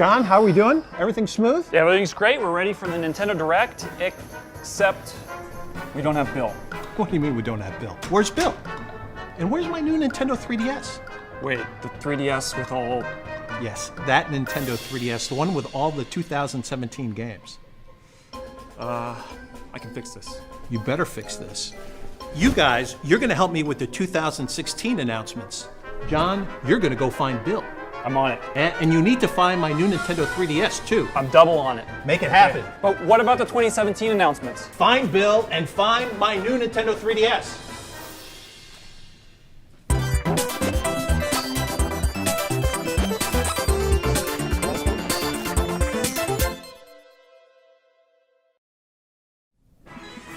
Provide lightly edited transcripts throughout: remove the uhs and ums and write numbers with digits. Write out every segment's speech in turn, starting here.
John, how are we doing? Everything smooth? Yeah, everything's great. We're ready for the Nintendo Direct, except we don't have Bill. What do you mean we don't have Bill? Where's Bill? And where's my new Nintendo 3DS? Wait, the 3DS with all... Yes, that Nintendo 3DS, the one with all the 2017 games. I can fix this. You better fix this. You guys, you're gonna help me with the 2016 announcements. John, you're gonna go find Bill. I'm on it. And you need to find my new Nintendo 3DS too. I'm double on it. Make it happen. Okay. But what about the 2017 announcements? Find Bill and find my new Nintendo 3DS.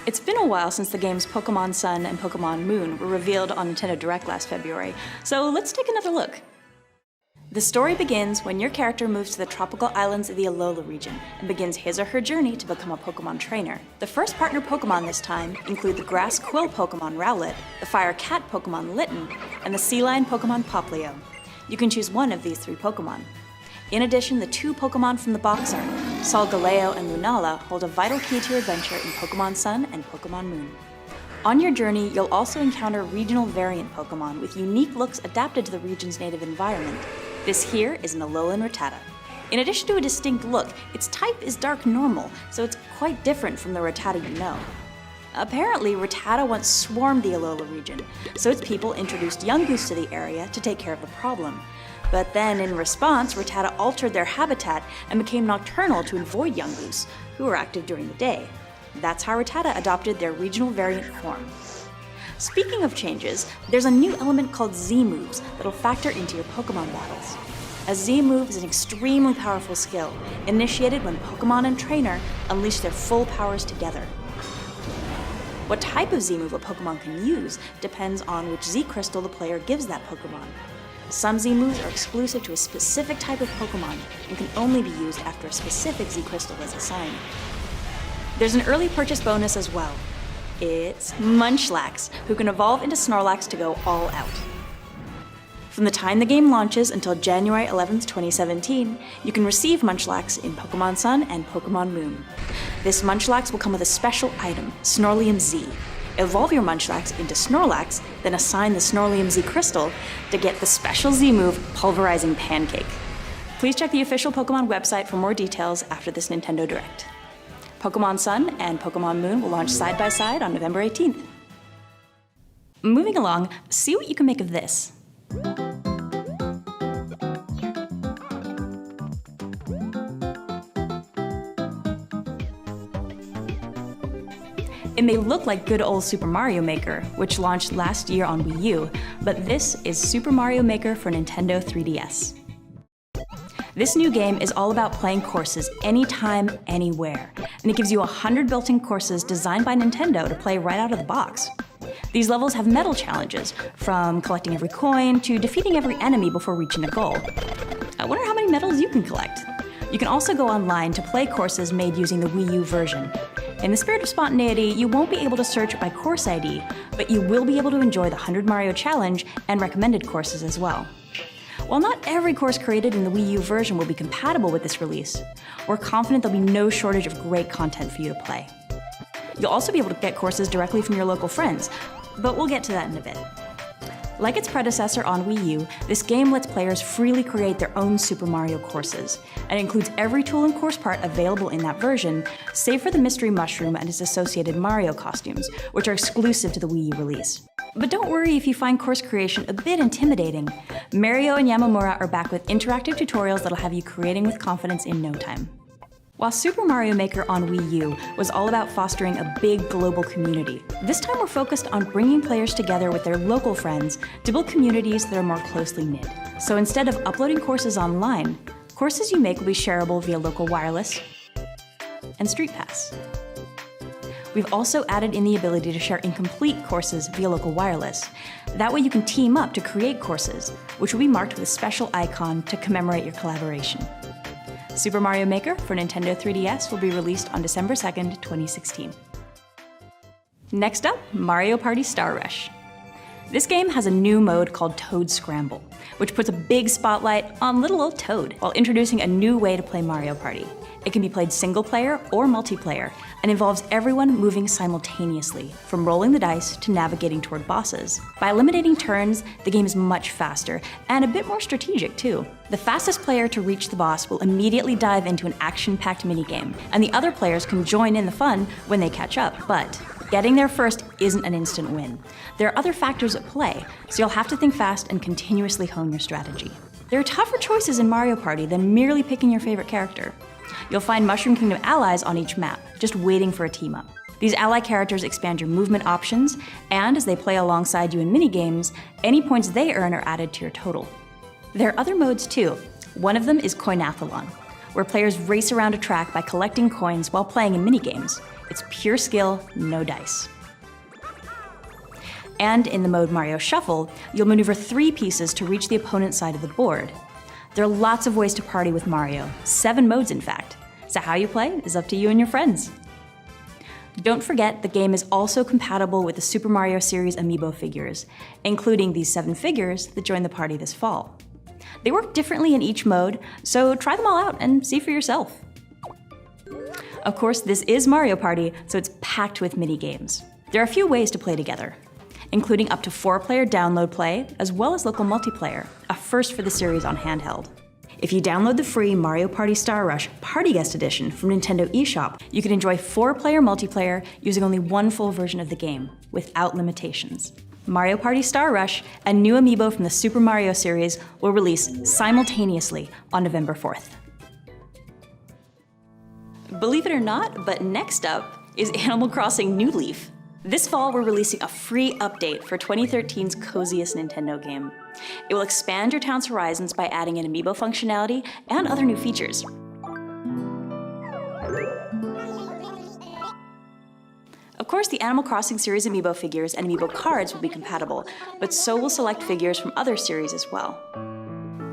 It's been a while since the games Pokemon Sun and Pokemon Moon were revealed on Nintendo Direct last February, so let's take another look. The story begins when your character moves to the tropical islands of the Alola region and begins his or her journey to become a Pokemon trainer. The first partner Pokemon this time include the grass quill Pokemon Rowlet, the fire cat Pokemon Litten, and the sea lion Pokemon Poplio. You can choose one of these 3 Pokemon. In addition, the 2 Pokemon from the box art, Solgaleo and Lunala, hold a vital key to your adventure in Pokemon Sun and Pokemon Moon. On your journey, you'll also encounter regional variant Pokemon with unique looks adapted to the region's native environment. This here is an Alolan Rattata. In addition to a distinct look, its type is dark normal, so it's quite different from the Rattata you know. Apparently, Rattata once swarmed the Alola region, so its people introduced Yungoos to the area to take care of the problem. But then, in response, Rattata altered their habitat and became nocturnal to avoid Yungoos, who were active during the day. That's how Rattata adopted their regional variant form. Speaking of changes, there's a new element called Z-moves that'll factor into your Pokemon battles. A Z-move is an extremely powerful skill, initiated when Pokemon and Trainer unleash their full powers together. What type of Z-move a Pokemon can use depends on which Z-crystal the player gives that Pokemon. Some Z-moves are exclusive to a specific type of Pokemon and can only be used after a specific Z-crystal is assigned. There's an early purchase bonus as well. It's Munchlax, who can evolve into Snorlax to go all out. From the time the game launches until January 11th, 2017, you can receive Munchlax in Pokemon Sun and Pokemon Moon. This Munchlax will come with a special item, Snorlium Z. Evolve your Munchlax into Snorlax, then assign the Snorlium Z crystal to get the special Z move, Pulverizing Pancake. Please check the official Pokemon website for more details after this Nintendo Direct. Pokemon Sun and Pokemon Moon will launch side by side on November 18th. Moving along, see what you can make of this. It may look like good old Super Mario Maker, which launched last year on Wii U, but this is Super Mario Maker for Nintendo 3DS. This new game is all about playing courses anytime, anywhere, and it gives you 100 built-in courses designed by Nintendo to play right out of the box. These levels have medal challenges, from collecting every coin to defeating every enemy before reaching a goal. I wonder how many medals you can collect. You can also go online to play courses made using the Wii U version. In the spirit of spontaneity, you won't be able to search by course ID, but you will be able to enjoy the 100 Mario Challenge and recommended courses as well. While not every course created in the Wii U version will be compatible with this release, we're confident there'll be no shortage of great content for you to play. You'll also be able to get courses directly from your local friends, but we'll get to that in a bit. Like its predecessor on Wii U, this game lets players freely create their own Super Mario courses, and includes every tool and course part available in that version, save for the Mystery Mushroom and its associated Mario costumes, which are exclusive to the Wii U release. But don't worry if you find course creation a bit intimidating. Mario and Yamamura are back with interactive tutorials that'll have you creating with confidence in no time. While Super Mario Maker on Wii U was all about fostering a big global community, this time we're focused on bringing players together with their local friends to build communities that are more closely knit. So instead of uploading courses online, courses you make will be shareable via local wireless and Street Pass. We've also added in the ability to share incomplete courses via local wireless. That way you can team up to create courses, which will be marked with a special icon to commemorate your collaboration. Super Mario Maker for Nintendo 3DS will be released on December 2nd, 2016. Next up, Mario Party Star Rush. This game has a new mode called Toad Scramble, which puts a big spotlight on little old Toad while introducing a new way to play Mario Party. It can be played single player or multiplayer and involves everyone moving simultaneously, from rolling the dice to navigating toward bosses. By eliminating turns, the game is much faster and a bit more strategic too. The fastest player to reach the boss will immediately dive into an action-packed minigame, and the other players can join in the fun when they catch up, but getting there first isn't an instant win. There are other factors at play, so you'll have to think fast and continuously hone your strategy. There are tougher choices in Mario Party than merely picking your favorite character. You'll find Mushroom Kingdom allies on each map, just waiting for a team up. These ally characters expand your movement options, and as they play alongside you in minigames, any points they earn are added to your total. There are other modes too. One of them is Coinathlon, where players race around a track by collecting coins while playing in minigames. It's pure skill, no dice. And in the mode Mario Shuffle, you'll maneuver 3 pieces to reach the opponent's side of the board. There are lots of ways to party with Mario, 7 modes in fact, so how you play is up to you and your friends. Don't forget, the game is also compatible with the Super Mario series amiibo figures, including these 7 figures that join the party this fall. They work differently in each mode, so try them all out and see for yourself. Of course, this is Mario Party, so it's packed with mini-games. There are a few ways to play together, including up to 4-player download play, as well as local multiplayer, a first for the series on handheld. If you download the free Mario Party Star Rush Party Guest Edition from Nintendo eShop, you can enjoy 4-player multiplayer using only one full version of the game, without limitations. Mario Party Star Rush, a new amiibo from the Super Mario series, will release simultaneously on November 4th. Believe it or not, but next up is Animal Crossing New Leaf. This fall, we're releasing a free update for 2013's coziest Nintendo game. It will expand your town's horizons by adding in amiibo functionality and other new features. Of course, the Animal Crossing series amiibo figures and amiibo cards will be compatible, but so will select figures from other series as well.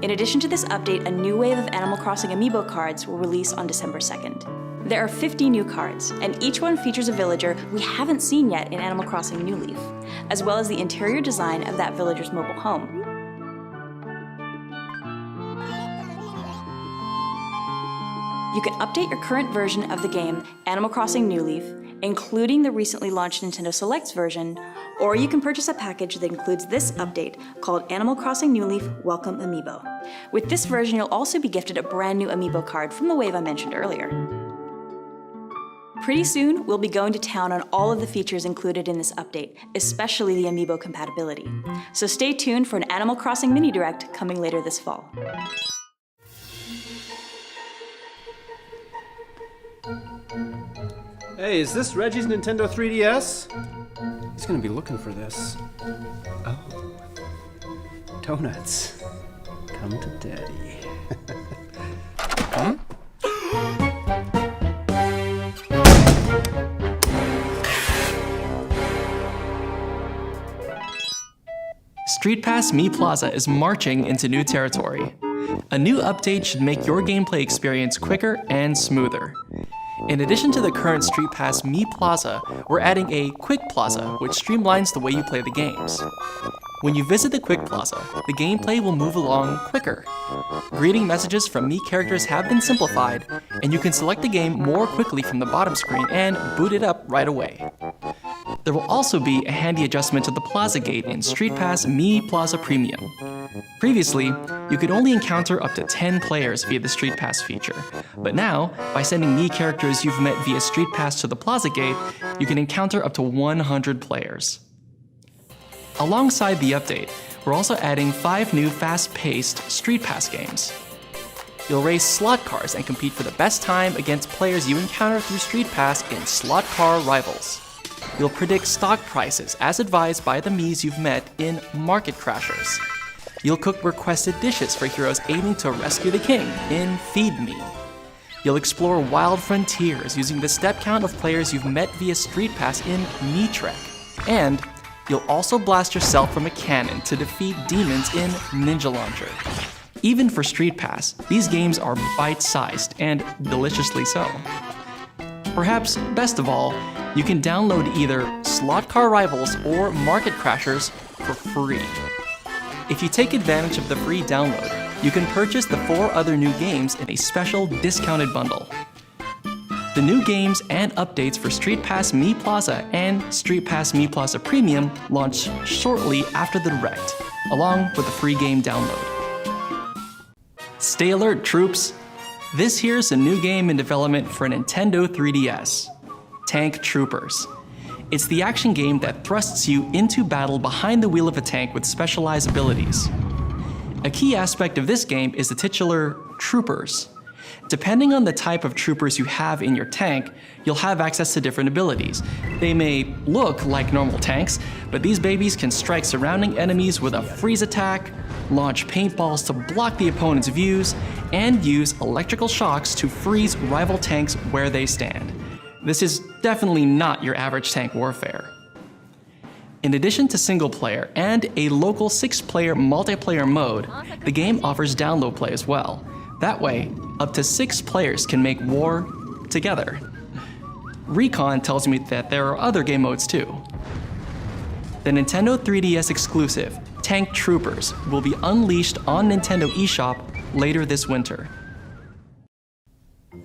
In addition to this update, a new wave of Animal Crossing amiibo cards will release on December 2nd. There are 50 new cards, and each one features a villager we haven't seen yet in Animal Crossing New Leaf, as well as the interior design of that villager's mobile home. You can update your current version of the game, Animal Crossing New Leaf, including the recently launched Nintendo Selects version, or you can purchase a package that includes this update called Animal Crossing New Leaf Welcome Amiibo. With this version, you'll also be gifted a brand new amiibo card from the wave I mentioned earlier. Pretty soon, we'll be going to town on all of the features included in this update, especially the amiibo compatibility. So stay tuned for an Animal Crossing mini direct coming later this fall. Hey, is this Reggie's Nintendo 3DS? He's gonna be looking for this. Oh. Donuts. Come to Daddy. Huh? Street Pass Mii Plaza is marching into new territory. A new update should make your gameplay experience quicker and smoother. In addition to the current Street Pass Mii Plaza, we're adding a Quick Plaza, which streamlines the way you play the games. When you visit the Quick Plaza, the gameplay will move along quicker. Greeting messages from Mii characters have been simplified, and you can select the game more quickly from the bottom screen and boot it up right away. There will also be a handy adjustment to the Plaza Gate in Street Pass Mii Plaza Premium. Previously, you could only encounter up to 10 players via the Street Pass feature, but now, by sending Mii characters you've met via Street Pass to the Plaza Gate, you can encounter up to 100 players. Alongside the update, we're also adding 5 new fast-paced Street Pass games. You'll race slot cars and compete for the best time against players you encounter through Street Pass in Slot Car Rivals. You'll predict stock prices as advised by the Miis you've met in Market Crashers. You'll cook requested dishes for heroes aiming to rescue the king in Feed Me. You'll explore wild frontiers using the step count of players you've met via Street Pass in Mii Trek. And you'll also blast yourself from a cannon to defeat demons in Ninja Launcher. Even for Street Pass, these games are bite-sized and deliciously so. Perhaps best of all, you can download either Slot Car Rivals or Market Crashers for free. If you take advantage of the free download, you can purchase the 4 other new games in a special discounted bundle. The new games and updates for Street Pass Me Plaza and Street Pass Me Plaza Premium launch shortly after the Direct, along with the free game download. Stay alert, troops! This here's a new game in development for Nintendo 3DS, Tank Troopers. It's the action game that thrusts you into battle behind the wheel of a tank with specialized abilities. A key aspect of this game is the titular Troopers. Depending on the type of troopers you have in your tank, you'll have access to different abilities. They may look like normal tanks, but these babies can strike surrounding enemies with a freeze attack, launch paintballs to block the opponent's views, and use electrical shocks to freeze rival tanks where they stand. This is definitely not your average tank warfare. In addition to single player and a local 6-player multiplayer mode, the game offers download play as well. That way, up to 6 players can make war together. Recon tells me that there are other game modes too. The Nintendo 3DS exclusive, Tank Troopers, will be unleashed on Nintendo eShop later this winter.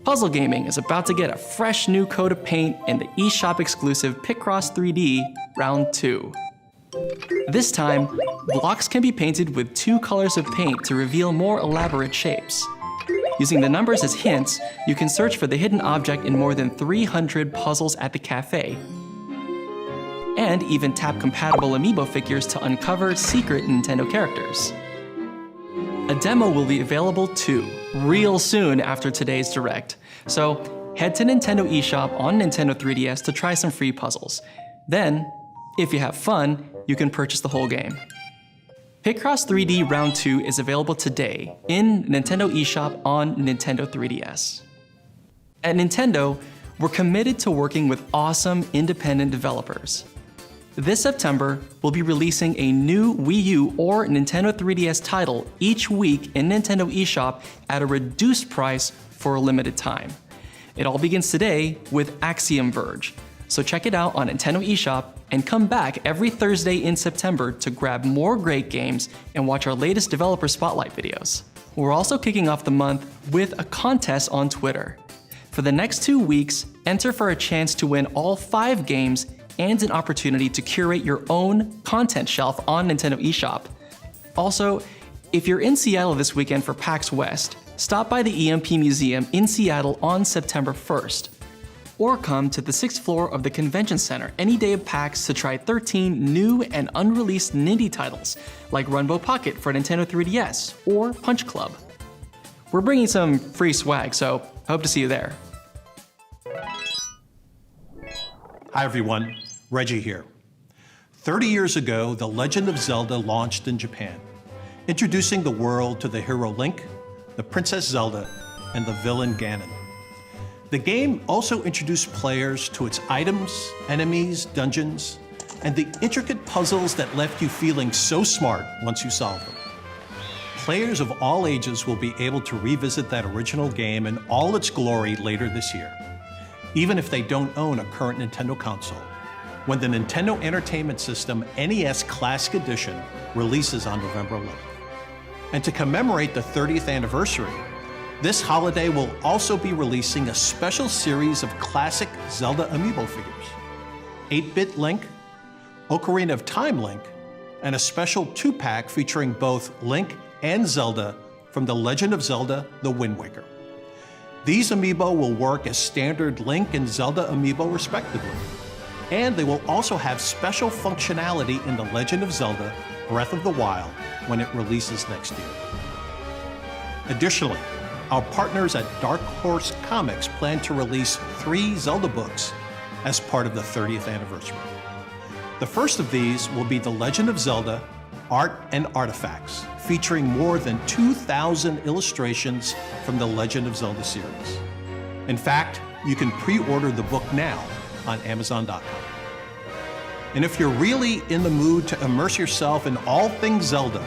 Puzzle gaming is about to get a fresh new coat of paint in the eShop exclusive Picross 3D Round 2. This time, blocks can be painted with 2 colors of paint to reveal more elaborate shapes. Using the numbers as hints, you can search for the hidden object in more than 300 puzzles at the cafe, and even tap compatible amiibo figures to uncover secret Nintendo characters. A demo will be available too, real soon after today's Direct, so head to Nintendo eShop on Nintendo 3DS to try some free puzzles. Then, if you have fun, you can purchase the whole game. Picross 3D Round 2 is available today in Nintendo eShop on Nintendo 3DS. At Nintendo, we're committed to working with awesome independent developers. This September, we'll be releasing a new Wii U or Nintendo 3DS title each week in Nintendo eShop at a reduced price for a limited time. It all begins today with Axiom Verge, so check it out on Nintendo eShop and come back every Thursday in September to grab more great games and watch our latest developer spotlight videos. We're also kicking off the month with a contest on Twitter. For the next 2 weeks, enter for a chance to win all 5 games and an opportunity to curate your own content shelf on Nintendo eShop. Also, if you're in Seattle this weekend for PAX West, stop by the EMP Museum in Seattle on September 1st. Or come to the 6th floor of the Convention Center any day of PAX to try 13 new and unreleased Nindie titles, like Runbow Pocket for Nintendo 3DS or Punch Club. We're bringing some free swag, so I hope to see you there. Hi everyone, Reggie here. 30 years ago, The Legend of Zelda launched in Japan, introducing the world to the hero Link, the Princess Zelda, and the villain Ganon. The game also introduced players to its items, enemies, dungeons, and the intricate puzzles that left you feeling so smart once you solved them. Players of all ages will be able to revisit that original game in all its glory later this year, even if they don't own a current Nintendo console, when the Nintendo Entertainment System NES Classic Edition releases on November 11th. And to commemorate the 30th anniversary, this holiday will also be releasing a special series of classic Zelda amiibo figures, 8-Bit Link, Ocarina of Time Link, and a special 2-pack featuring both Link and Zelda from The Legend of Zelda: The Wind Waker. These amiibo will work as standard Link and Zelda amiibo respectively, and they will also have special functionality in The Legend of Zelda: Breath of the Wild when it releases next year. Additionally, our partners at Dark Horse Comics plan to release 3 Zelda books as part of the 30th anniversary. The first of these will be The Legend of Zelda: Art and Artifacts, featuring more than 2,000 illustrations from the Legend of Zelda series. In fact, you can pre-order the book now on Amazon.com. And if you're really in the mood to immerse yourself in all things Zelda,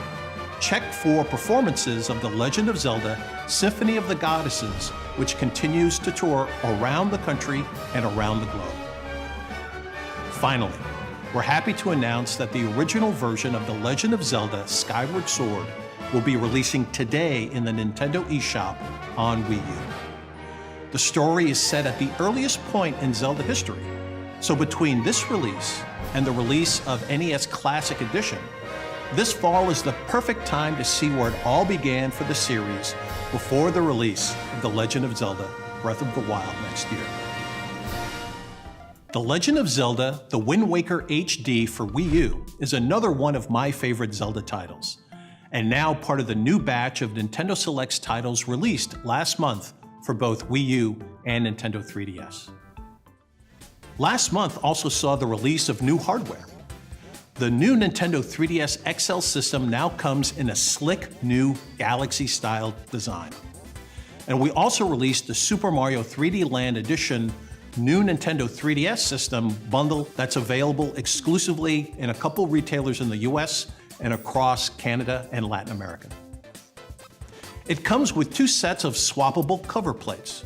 check for performances of The Legend of Zelda: Symphony of the Goddesses, which continues to tour around the country and around the globe. Finally, we're happy to announce that the original version of The Legend of Zelda Skyward Sword will be releasing today in the Nintendo eShop on Wii U. The story is set at the earliest point in Zelda history, so between this release and the release of NES Classic Edition, this fall is the perfect time to see where it all began for the series before the release of The Legend of Zelda Breath of the Wild next year. The Legend of Zelda The Wind Waker HD for Wii U is another one of my favorite Zelda titles, and now part of the new batch of Nintendo Selects titles released last month for both Wii U and Nintendo 3DS. Last month also saw the release of new hardware. The new Nintendo 3DS XL system now comes in a slick new Galaxy-style design. And we also released the Super Mario 3D Land Edition new Nintendo 3DS system bundle that's available exclusively in a couple retailers in the US and across Canada and Latin America. It comes with 2 sets of swappable cover plates.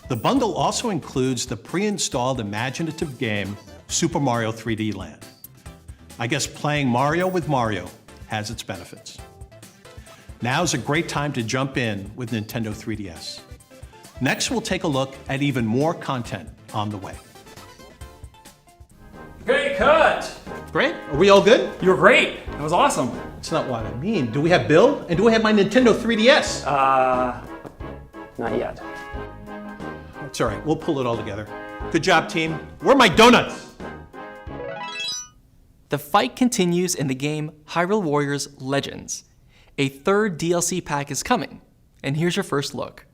The bundle also includes the pre-installed imaginative game Super Mario 3D Land. I guess playing Mario with Mario has its benefits. Now's a great time to jump in with Nintendo 3DS. Next, we'll take a look at even more content on the way. Okay, cut! Great, are we all good? You were great. That was awesome. That's not what I mean. Do we have Bill? And do we have my Nintendo 3DS? Not yet. It's all right, we'll pull it all together. Good job, team. Where are my donuts? The fight continues in the game Hyrule Warriors Legends. A 3rd DLC pack is coming, and here's your first look.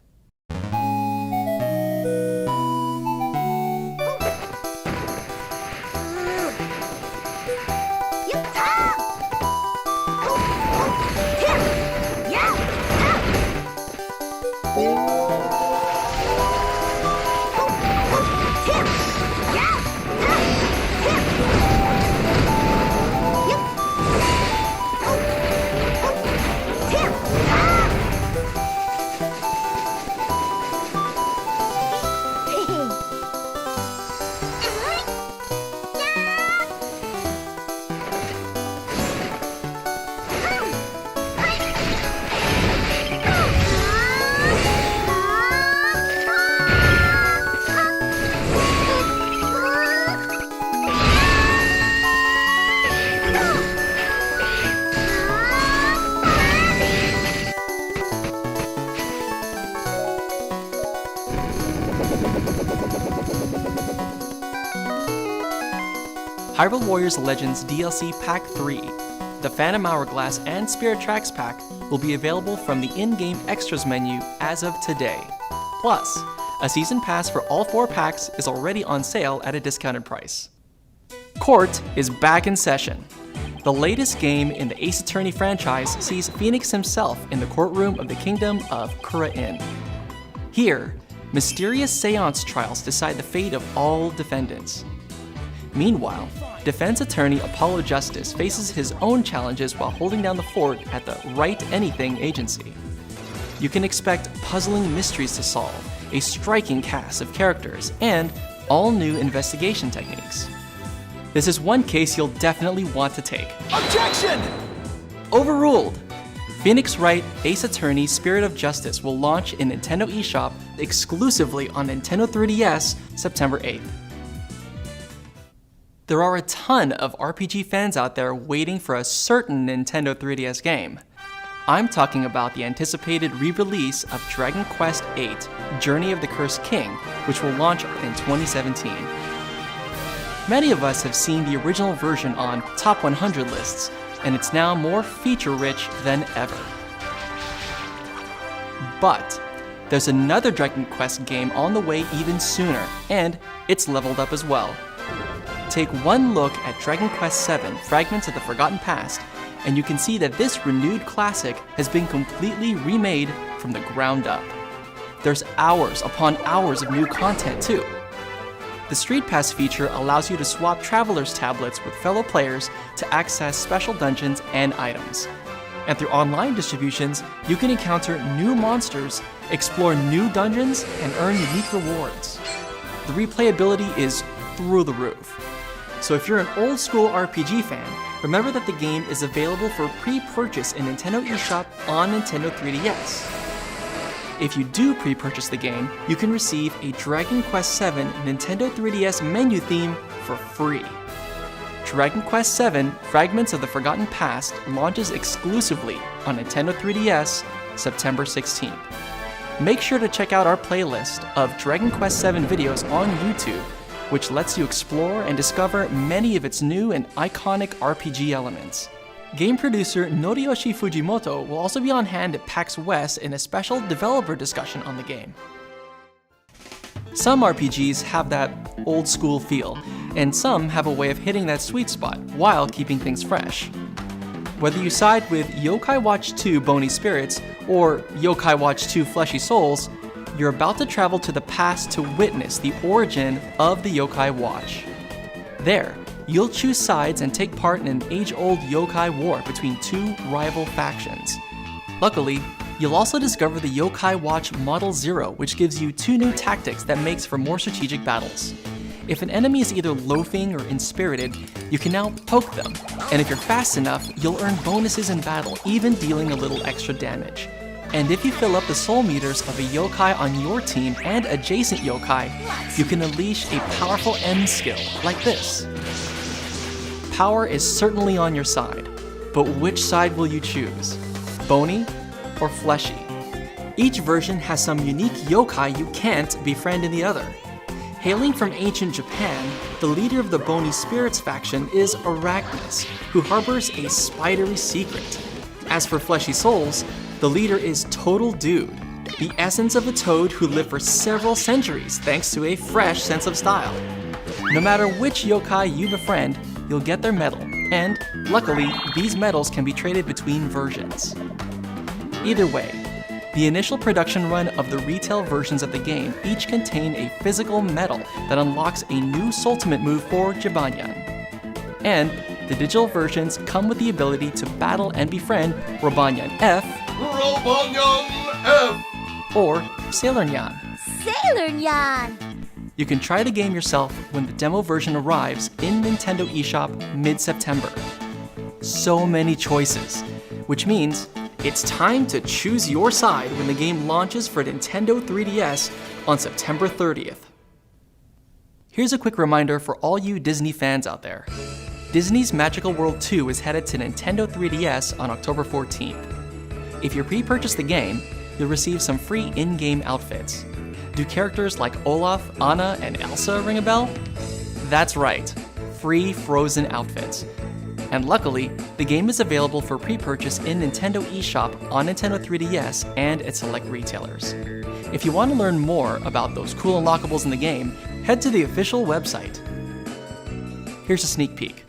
Hyrule Warriors Legends DLC Pack 3, the Phantom Hourglass and Spirit Tracks Pack will be available from the in-game extras menu as of today. Plus, a season pass for all 4 packs is already on sale at a discounted price. Court is back in session. The latest game in the Ace Attorney franchise sees Phoenix himself in the courtroom of the Kingdom of Kura-In. Here, mysterious seance trials decide the fate of all defendants. Meanwhile, defense attorney Apollo Justice faces his own challenges while holding down the fort at the Right Anything agency. You can expect puzzling mysteries to solve, a striking cast of characters, and all new investigation techniques. This is one case you'll definitely want to take. Objection! Overruled! Phoenix Wright Ace Attorney Spirit of Justice will launch in Nintendo eShop exclusively on Nintendo 3DS September 8th. There are a ton of RPG fans out there waiting for a certain Nintendo 3DS game. I'm talking about the anticipated re-release of Dragon Quest VIII Journey of the Cursed King, which will launch in 2017. Many of us have seen the original version on Top 100 lists, and it's now more feature-rich than ever. But there's another Dragon Quest game on the way even sooner, and it's leveled up as well. Take one look at Dragon Quest VII Fragments of the Forgotten Past, and you can see that this renewed classic has been completely remade from the ground up. There's hours upon hours of new content too. The Street Pass feature allows you to swap Traveler's tablets with fellow players to access special dungeons and items. And through online distributions, you can encounter new monsters, explore new dungeons, and earn unique rewards. The replayability is through the roof. So if you're an old school RPG fan, remember that the game is available for pre-purchase in Nintendo eShop on Nintendo 3DS. If you do pre-purchase the game, you can receive a Dragon Quest VII Nintendo 3DS menu theme for free. Dragon Quest VII Fragments of the Forgotten Past launches exclusively on Nintendo 3DS September 16th. Make sure to check out our playlist of Dragon Quest VII videos on YouTube, which lets you explore and discover many of its new and iconic RPG elements. Game producer Noriyoshi Fujimoto will also be on hand at PAX West in a special developer discussion on the game. Some RPGs have that old school feel, and some have a way of hitting that sweet spot while keeping things fresh. Whether you side with Yokai Watch 2 Bony Spirits or Yokai Watch 2 Fleshy Souls, you're about to travel to the past to witness the origin of the Yokai Watch. There, you'll choose sides and take part in an age-old yokai war between two rival factions. Luckily, you'll also discover the Yokai Watch Model 0, which gives you two new tactics that makes for more strategic battles. If an enemy is either loafing or inspirited, you can now poke them, and if you're fast enough, you'll earn bonuses in battle, even dealing a little extra damage. And if you fill up the soul meters of a yokai on your team and adjacent yokai, you can unleash a powerful M skill, like this. Power is certainly on your side, but which side will you choose? Bony or fleshy? Each version has some unique yokai you can't befriend in the other. Hailing from ancient Japan, the leader of the Bony Spirits faction is Arachnus, who harbors a spidery secret. As for Fleshy Souls, the leader is Total Dude, the essence of a toad who lived for several centuries thanks to a fresh sense of style. No matter which yokai you befriend, you'll get their medal, and luckily, these medals can be traded between versions. Either way, the initial production run of the retail versions of the game each contain a physical medal that unlocks a new Soultimate move for Jibanyan. And the digital versions come with the ability to battle and befriend Robanyan F, or Sailor Nyan. Sailor Nyan! You can try the game yourself when the demo version arrives in Nintendo eShop mid-September. So many choices, which means it's time to choose your side when the game launches for Nintendo 3DS on September 30th. Here's a quick reminder for all you Disney fans out there. Disney's Magical World 2 is headed to Nintendo 3DS on October 14th. If you pre-purchase the game, you'll receive some free in-game outfits. Do characters like Olaf, Anna, and Elsa ring a bell? That's right, free Frozen outfits. And luckily, the game is available for pre-purchase in Nintendo eShop on Nintendo 3DS and at select retailers. If you want to learn more about those cool unlockables in the game, head to the official website. Here's a sneak peek.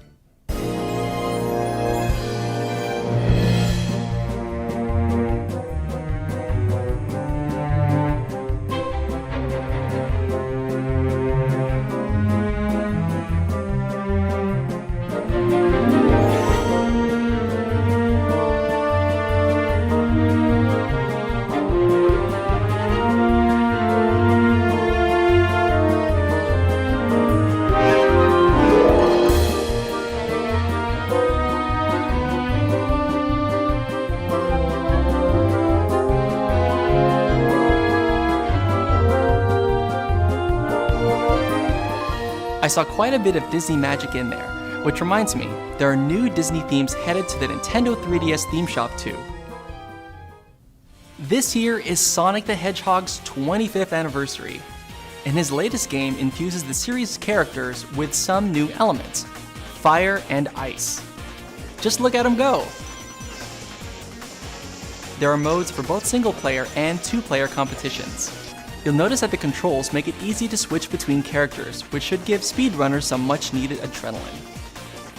I saw quite a bit of Disney magic in there, which reminds me, there are new Disney themes headed to the Nintendo 3DS theme shop too. This year is Sonic the Hedgehog's 25th anniversary, and his latest game infuses the series' characters with some new elements, fire and ice. Just look at him go! There are modes for both single-player and two-player competitions. You'll notice that the controls make it easy to switch between characters, which should give speedrunners some much-needed adrenaline.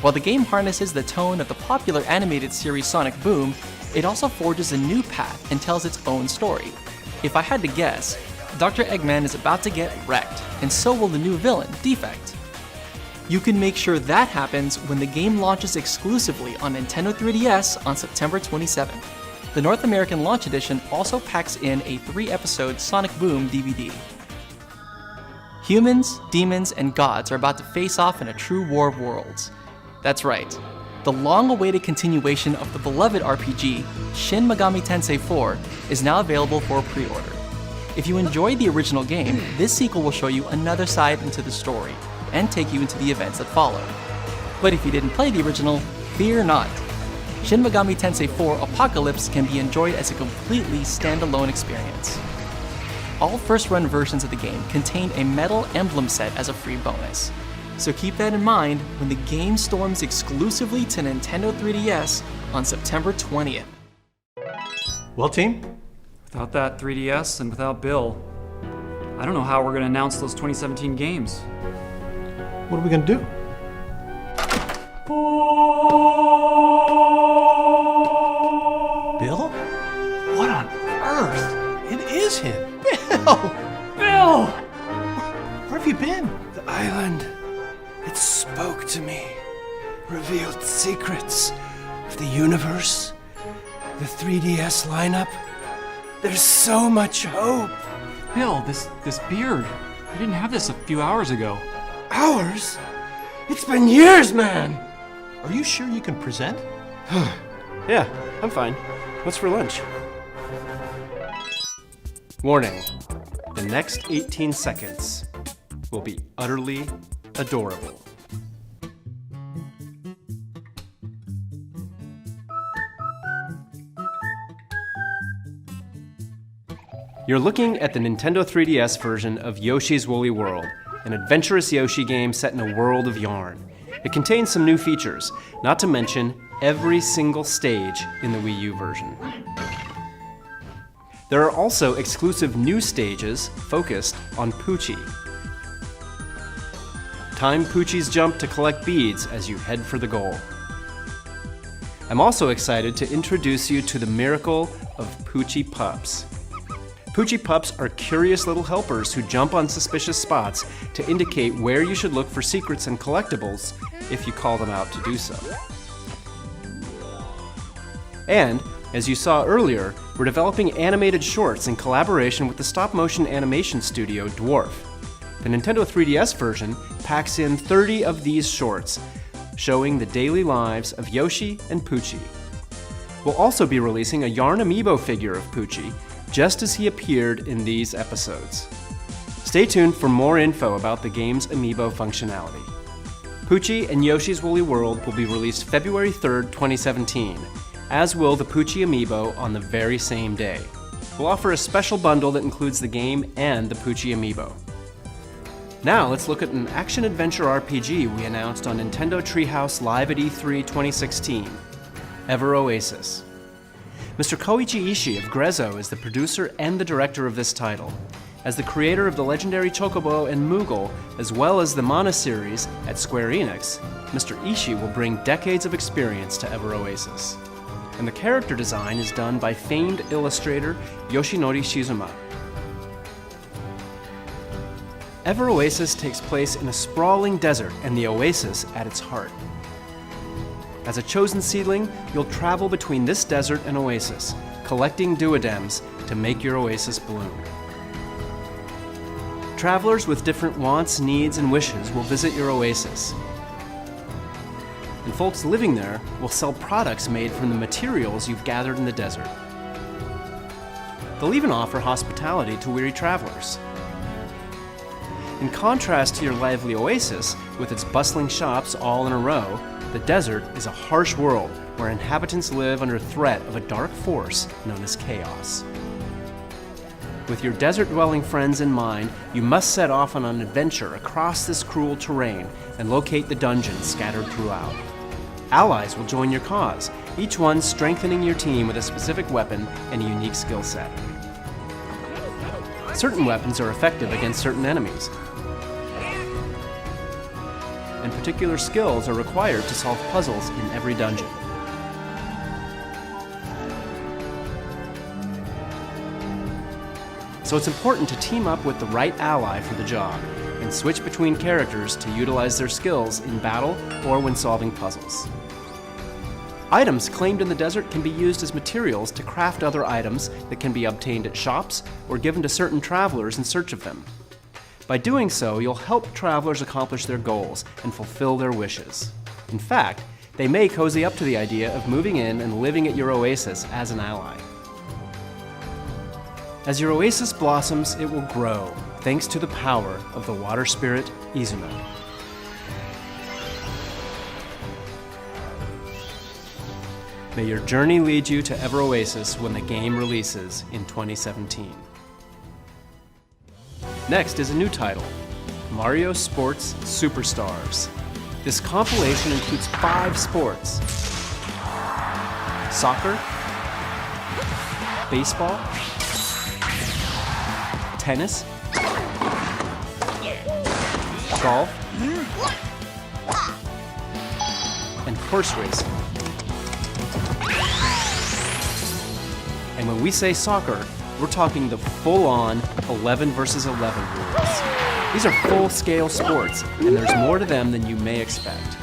While the game harnesses the tone of the popular animated series Sonic Boom, it also forges a new path and tells its own story. If I had to guess, Dr. Eggman is about to get wrecked, and so will the new villain, Defect. You can make sure that happens when the game launches exclusively on Nintendo 3DS on September 27th. The North American launch edition also packs in a 3-episode Sonic Boom DVD. Humans, demons, and gods are about to face off in a true war of worlds. That's right. The long-awaited continuation of the beloved RPG, Shin Megami Tensei 4, is now available for pre-order. If you enjoyed the original game, this sequel will show you another side into the story, and take you into the events that follow. But if you didn't play the original, fear not. Shin Megami Tensei 4 Apocalypse can be enjoyed as a completely standalone experience. All first-run versions of the game contain a metal emblem set as a free bonus. So keep that in mind when the game storms exclusively to Nintendo 3DS on September 20th. Well, team, Without that 3DS and without Bill, I don't know how we're going to announce those 2017 games. what are we going to do? Bill? What on earth? It is him. Bill! Bill! Where have you been? The island. It spoke to me. Revealed secrets of the universe. The 3DS lineup. There's so much hope. Bill, this beard. You didn't have this a few hours ago. Hours? It's been years, man! Are you sure you can present? Yeah, I'm fine. What's for lunch? Warning. The next 18 seconds will be utterly adorable. You're looking at the Nintendo 3DS version of Yoshi's Woolly World, an adventurous Yoshi game set in a world of yarn. It contains some new features, not to mention every single stage in the Wii U version. There are also exclusive new stages focused on Poochie. Time Poochie's jump to collect beads as you head for the goal. I'm also excited to introduce you to the miracle of Poochie Pups. Poochie Pups are curious little helpers who jump on suspicious spots to indicate where you should look for secrets and collectibles if you call them out to do so. And, as you saw earlier, we're developing animated shorts in collaboration with the stop-motion animation studio Dwarf. The Nintendo 3DS version packs in 30 of these shorts, showing the daily lives of Yoshi and Poochie. We'll also be releasing a yarn amiibo figure of Poochie, just as he appeared in these episodes. Stay tuned for more info about the game's amiibo functionality. Poochie and Yoshi's Woolly World will be released February 3rd, 2017, as will the Poochie amiibo on the very same day. We'll offer a special bundle that includes the game and the Poochie amiibo. Now let's look at an action-adventure RPG we announced on Nintendo Treehouse Live at E3 2016, Ever Oasis. Mr. Koichi Ishii of Grezzo is the producer and the director of this title. As the creator of the legendary Chocobo and Moogle, as well as the Mana series at Square Enix, Mr. Ishii will bring decades of experience to Ever Oasis. And the character design is done by famed illustrator Yoshinori Shizuma. Ever Oasis takes place in a sprawling desert and the oasis at its heart. As a chosen seedling, you'll travel between this desert and oasis, collecting duodems to make your oasis bloom. Travelers with different wants, needs, and wishes will visit your oasis. And folks living there will sell products made from the materials you've gathered in the desert. They'll even offer hospitality to weary travelers. In contrast to your lively oasis, with its bustling shops all in a row, the desert is a harsh world where inhabitants live under threat of a dark force known as chaos. With your desert-dwelling friends in mind, you must set off on an adventure across this cruel terrain and locate the dungeons scattered throughout. Allies will join your cause, each one strengthening your team with a specific weapon and a unique skill set. Certain weapons are effective against certain enemies, and particular skills are required to solve puzzles in every dungeon. So it's important to team up with the right ally for the job, and switch between characters to utilize their skills in battle or when solving puzzles. Items claimed in the desert can be used as materials to craft other items that can be obtained at shops or given to certain travelers in search of them. By doing so, you'll help travelers accomplish their goals and fulfill their wishes. In fact, they may cozy up to the idea of moving in and living at your oasis as an ally. As your oasis blossoms, it will grow, thanks to the power of the water spirit Izuna. May your journey lead you to Ever Oasis when the game releases in 2017. Next is a new title, Mario Sports Superstars. This compilation includes 5 sports: soccer, baseball, tennis, golf, and horse racing. And when we say soccer, we're talking the full-on 11 versus 11 rules. These are full-scale sports, and there's more to them than you may expect.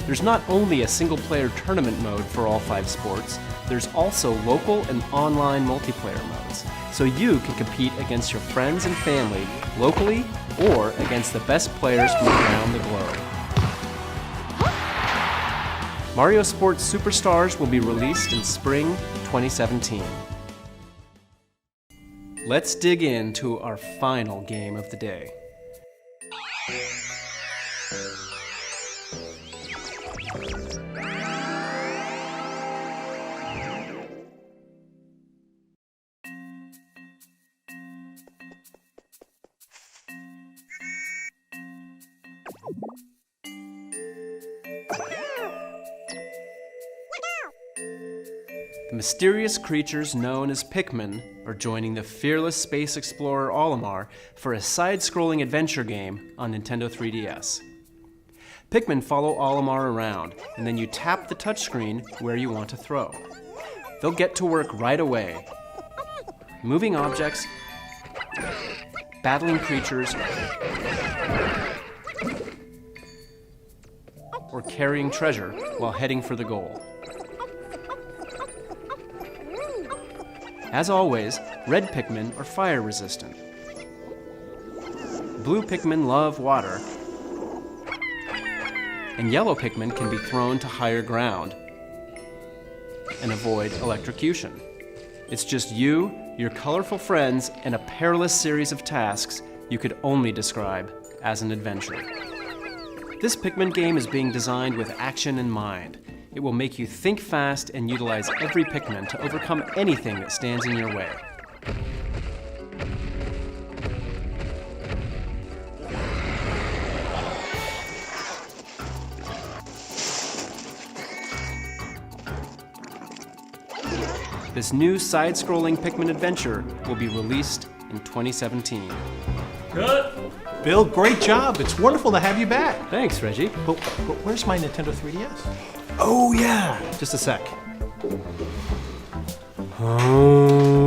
There's not only a single-player tournament mode for all 5 sports, there's also local and online multiplayer modes, so you can compete against your friends and family locally or against the best players from around the globe. Mario Sports Superstars will be released in spring 2017. Let's dig into our final game of the day. The mysterious creatures known as Pikmin are joining the fearless space explorer Olimar for a side-scrolling adventure game on Nintendo 3DS. Pikmin follow Olimar around, and then you tap the touchscreen where you want to throw. They'll get to work right away, moving objects, battling creatures, or carrying treasure while heading for the goal. As always, red Pikmin are fire resistant. Blue Pikmin love water, and yellow Pikmin can be thrown to higher ground and avoid electrocution. It's just you, your colorful friends, and a perilous series of tasks you could only describe as an adventure. This Pikmin game is being designed with action in mind. It will make you think fast and utilize every Pikmin to overcome anything that stands in your way. This new side-scrolling Pikmin adventure will be released in 2017. Bill, great job. It's wonderful to have you back. Thanks, Reggie. But where's my Nintendo 3DS? Oh yeah, just a sec. Oh.